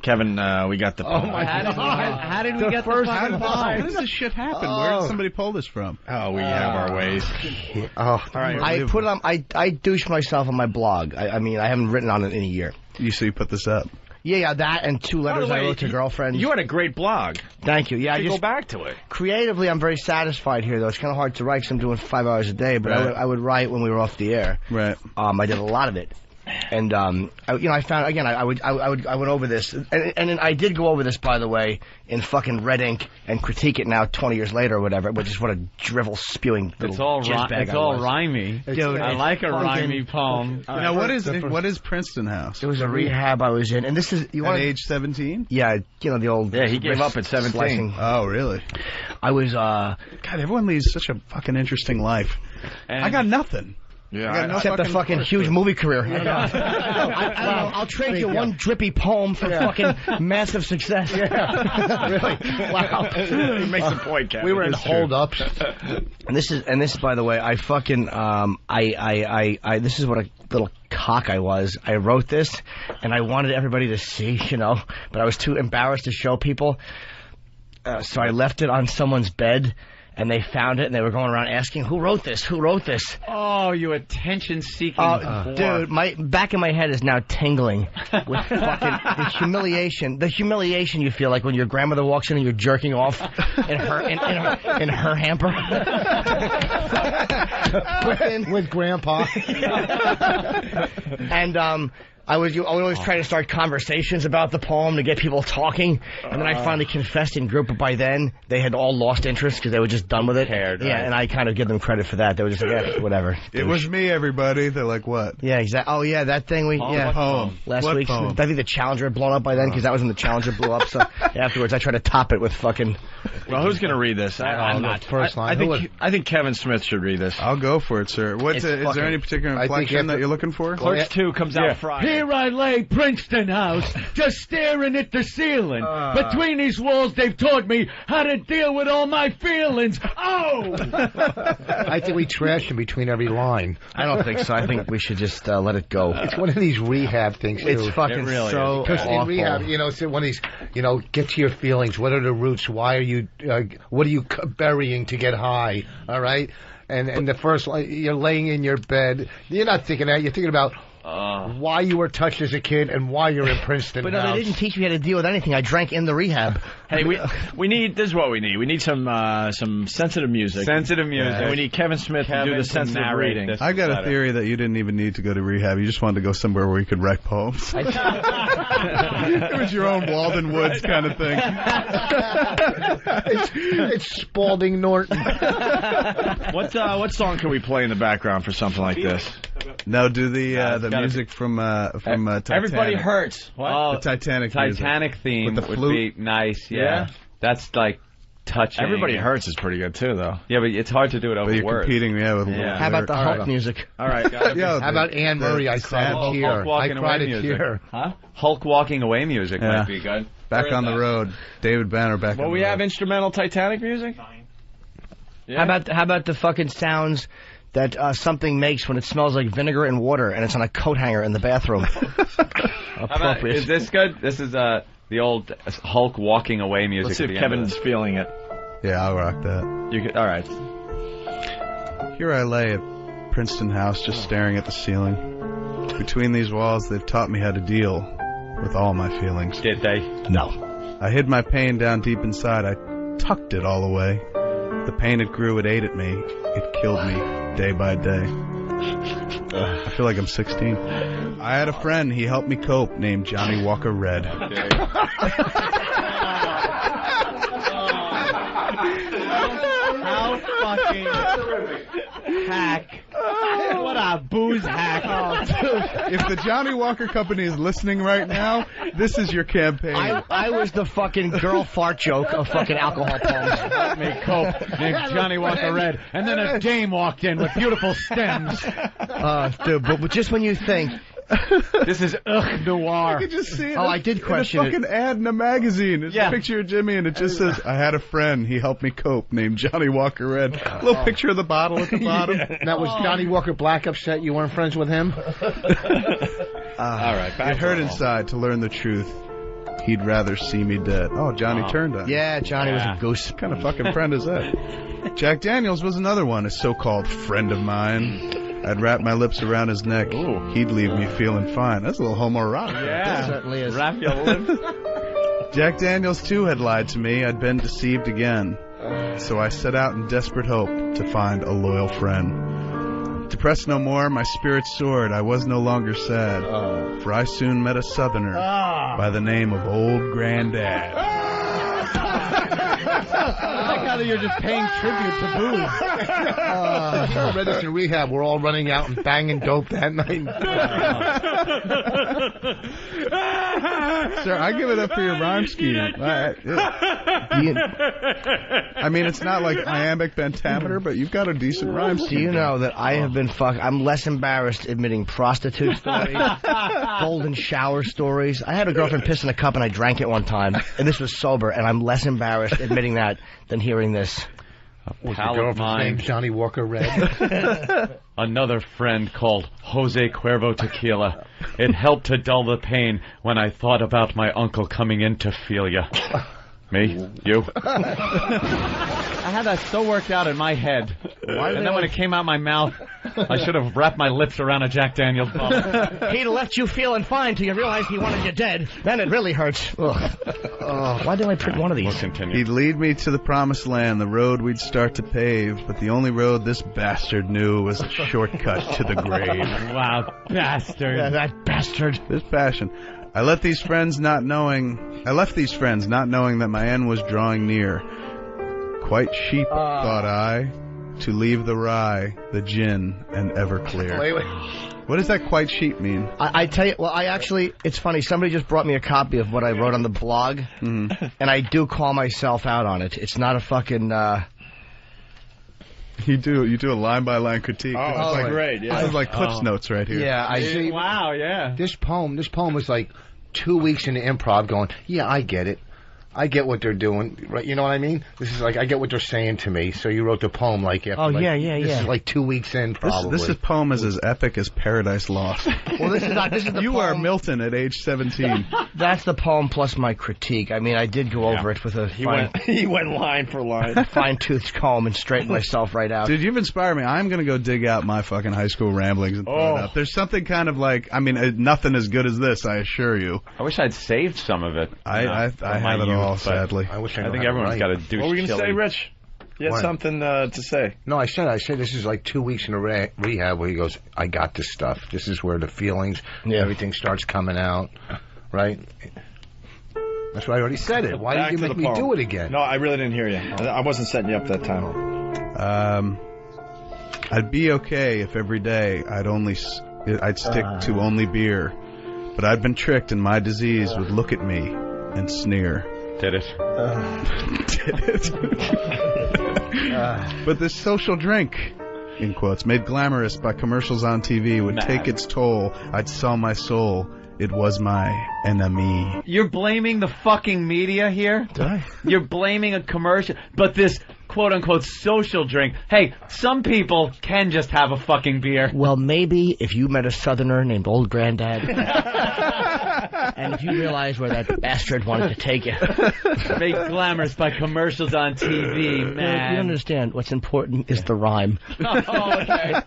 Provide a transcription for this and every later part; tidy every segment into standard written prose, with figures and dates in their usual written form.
Kevin, we got the palm. Oh, my God. How did we get the fucking palm? How does this shit happen? Where did somebody pull this from? Oh, we have our ways. All right. I put it on. I douche myself on my blog. I mean, I haven't written on it in a year. So you put this up? Yeah, that and 2 letters I wrote to girlfriends. You had a great blog. Thank you. Yeah, I just go back to it. Creatively, I'm very satisfied here, though. It's kind of hard to write because I'm doing 5 hours a day, but I would write when we were off the air. Right. I did a lot of it. And I found again. I went over this, and I did go over this, by the way, in fucking red ink and critique it now 20 years later or whatever. Which is what a drivel spewing little It's all rhymey. Dude, I like a rhymey poem. Now, what is Princeton House? It was a rehab I was in, and this is at age 17. Yeah, the old. Yeah, he gave up at 17. Slicing. Oh, really? I was. God, everyone leads such a fucking interesting life. And I got nothing. Yeah, except a fucking huge movie career. I don't know. I'll trade you one drippy poem for fucking massive success. Yeah, really. Wow. He makes a point, Kevin. We were in hold-ups, and this is by the way, I fucking this is what a little cock I was. I wrote this, and I wanted everybody to see, but I was too embarrassed to show people, so I left it on someone's bed. And they found it, and they were going around asking, "Who wrote this? Who wrote this?" Oh, you attention-seeking dude, my back of my head is now tingling with fucking the humiliation. The humiliation you feel like when your grandmother walks in and you're jerking off in her hamper with Grandpa. And I would always try to start conversations about the poem to get people talking, and then I finally confessed in group, but by then they had all lost interest because they were just done with it. Yeah, and I kind of give them credit for that. They were just like, yeah, whatever. It was me, everybody. They're like, what? Yeah, exactly. Oh, yeah, that thing poem. Last week. I think the Challenger had blown up by then because that was when the Challenger blew up. So afterwards, I tried to top it with fucking. Well, who's going to read this? I'm not. First line. I think Kevin Smith should read this. I'll go for it, sir. Is there any particular inflection that you're looking for? Clerks 2 comes out Friday. Here I lay, Princeton House, just staring at the ceiling. Between these walls, they've taught me how to deal with all my feelings. Oh! I think we trash in between every line. I don't think so. I think we should just let it go. It's one of these rehab things, too. It's fucking really so Because in rehab, it's one of these, get to your feelings. What are the roots? Why are you, what are you burying to get high? All right? And the first, you're laying in your bed. You're not thinking that. You're thinking about why you were touched as a kid and why you're in Princeton. But no, they didn't teach me how to deal with anything. I drank in the rehab. Hey, we need, this is what we need. We need some sensitive music. Sensitive music. And we need Kevin Smith to do the sensitive reading. I got a theory that you didn't even need to go to rehab. You just wanted to go somewhere where you could write poems. It was your own Walden Woods kind of thing. It's Spalding Norton. What song can we play in the background for something like this? No, do the music from Titanic. Everybody Hurts. What? The Titanic theme with the would flute. be nice. Yeah, that's like touching. Everybody Hurts is pretty good too, though. Yeah, but it's hard to do it over But you're words. competing, with How about the Hulk music? All right. How about Anne Murray? I cried a tear. I cried a tear. Huh? Hulk walking away music might be good. Back on the road. David Banner back on the road. Well, we have instrumental Titanic music? Yeah. How about the fucking sounds that something makes when it smells like vinegar and water and it's on a coat hanger in the bathroom? Appropriate. Is this good? This is the old Hulk walking away music. Let's see if Kevin's feeling it. Yeah, I'll rock that. All right. Here I lay at Princeton House just staring at the ceiling. Between these walls, they've taught me how to deal with all my feelings. Did they? No. I hid my pain down deep inside. I tucked it all away. The pain it grew, it ate at me. It killed me day by day. I feel like I'm 16. I had a friend, he helped me cope, named Johnny Walker Red. How fucking hack. What a booze hack. If the Johnny Walker Company is listening right now, this is your campaign. I was the fucking girl fart joke of fucking alcohol poems. Let me cope, named Johnny Walker Red. And then a dame walked in with beautiful stems. Dude, but just when you think... This is noir. I could just see it. Oh, I did question it. It's a fucking ad in a magazine. It's a picture of Jimmy, and it just says, I had a friend, he helped me cope, named Johnny Walker Red. A little picture of the bottle at the bottom. Now, was Johnny Walker Black upset you weren't friends with him? All right, it hurt inside to learn the truth. he'd rather see me dead. Oh, Johnny turned on. Yeah, Johnny was a goose. What kind of fucking friend is that? Jack Daniels was another one, a so-called friend of mine. I'd wrap my lips around his neck. Ooh. He'd leave me feeling fine. That's a little homoerotic. It certainly is. Wrap your lips. Jack Daniels, too, had lied to me. I'd been deceived again. So I set out in desperate hope to find a loyal friend. Depressed no more, my spirits soared. I was no longer sad. For I soon met a Southerner by the name of Old Granddad. I like how you're just paying tribute to booze. I read this in rehab. We're all running out and banging dope that night. Sir, I give it up for your rhyme scheme. I mean, it's not like iambic pentameter, but you've got a decent rhyme scheme. Do you know that I have been I'm less embarrassed admitting prostitute stories, golden shower stories. I had a girlfriend piss in a cup and I drank it one time, and this was sober, and I'm less embarrassed admitting that than hearing this. Was the girlfriend's name Johnny Walker Red? Another friend called Jose Cuervo Tequila. It helped to dull the pain when I thought about my uncle coming in to feel ya. Me? You? I had that so worked out in my head. And then when it came out my mouth, I should have wrapped my lips around a Jack Daniels bottle. He'd left you feeling fine till you realized he wanted you dead. Then it really hurts. Ugh. Why didn't I print one of these? We'll continue. He'd lead me to the promised land, the road we'd start to pave, but the only road this bastard knew was a shortcut to the grave. Wow, bastard. Yeah, that bastard. This passion. I left these friends not knowing that my end was drawing near. Quite sheep, thought I, to leave the rye, the gin, and Everclear. Wait. What does that quite sheep mean? I tell you, it's funny, somebody just brought me a copy of what I wrote on the blog, and I do call myself out on it. It's not a fucking, You do a line-by-line critique. Oh, This is great, yeah. This is like Cliff's Notes right here. yeah, I see. Wow, yeah. This poem was like 2 weeks into improv going, yeah, I get it. I get what they're doing, right? You know what I mean? This is like, I get what they're saying to me. So you wrote the poem like after, This is like 2 weeks in, probably. This poem is as epic as Paradise Lost. Well, this is the You poem. are Milton at age 17. That's the poem plus my critique. I mean, I did go over it with a He went line for line. fine-toothed comb and straightened myself right out. Dude, you've inspired me. I'm going to go dig out my fucking high school ramblings and throw it up. There's something kind of like, I mean, nothing as good as this, I assure you. I wish I'd saved some of it. I from have my it all, youth, but sadly. I wish I think everyone's got a douche. What were we going to say, Rich? You had What? something to say. No, I said this is like 2 weeks in a rehab where he goes, I got this stuff. This is where the feelings, everything starts coming out, right? That's why I already said it. Why Back did you to make the me poem. do it again? No, I really didn't hear you. I wasn't setting you up that time. I'd be okay if every day I'd stick to only beer. But I'd been tricked and my disease would look at me and sneer. Did it? But this social drink, in quotes, made glamorous by commercials on TV would take its toll. I'd sell my soul. It was my enemy. You're blaming the fucking media here? Did I? You're blaming a commercial, but this quote-unquote social drink. Hey, some people can just have a fucking beer. Well, maybe if you met a Southerner named Old Granddad, and if you realized where that bastard wanted to take you. Made glamorous by commercials on TV, man. You understand, what's important is the rhyme. Oh, okay.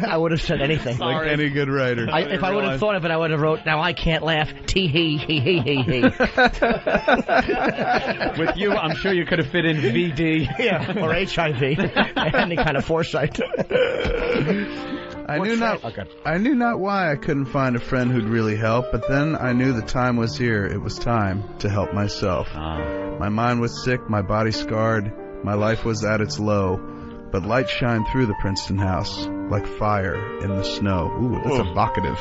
I would have said anything. Like any good writer. If I would have thought of it, I would have wrote, now I can't laugh, tee-hee-hee-hee-hee-hee. With you, I'm sure you could have fit in VD. Yeah, or HIV. Any kind of foresight. I knew not why I couldn't find a friend who'd really help, but then I knew the time was here. It was time to help myself. My mind was sick, my body scarred, my life was at its low, but light shined through the Princeton house like fire in the snow. Ooh, that's evocative.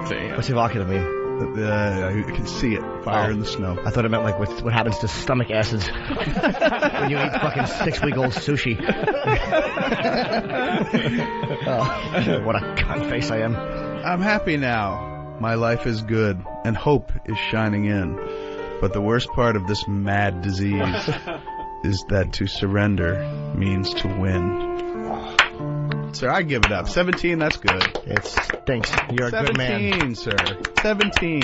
Damn. What's evocative mean? I can see it. Fire in the snow. I thought it meant like what happens to stomach acids when you eat fucking 6-week-old sushi. Oh, what a cunt face I am. I'm happy now. My life is good, and hope is shining in. But the worst part of this mad disease is that to surrender means to win. Sir, I give it up. 17, that's good. It stinks. You're a good man. 17, sir. 17.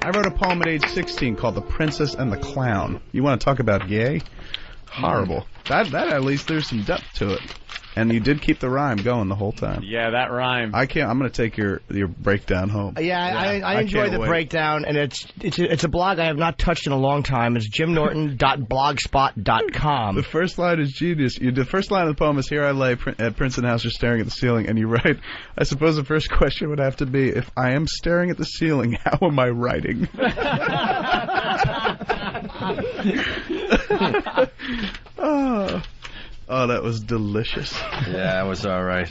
I wrote a poem at age 16 called The Princess and the Clown. You want to talk about gay? Horrible. That at least there's some depth to it. And you did keep the rhyme going the whole time. Yeah, that rhyme. I'm going to take your breakdown home. Yeah, I enjoy the breakdown, and it's a blog I have not touched in a long time. It's jimnorton.blogspot.com. The first line is genius. The first line of the poem is, "Here I lay at Princeton House, just staring at the ceiling," and you write, "I suppose the first question would have to be, if I am staring at the ceiling, how am I writing?" Oh, that was delicious. Yeah, it was all right.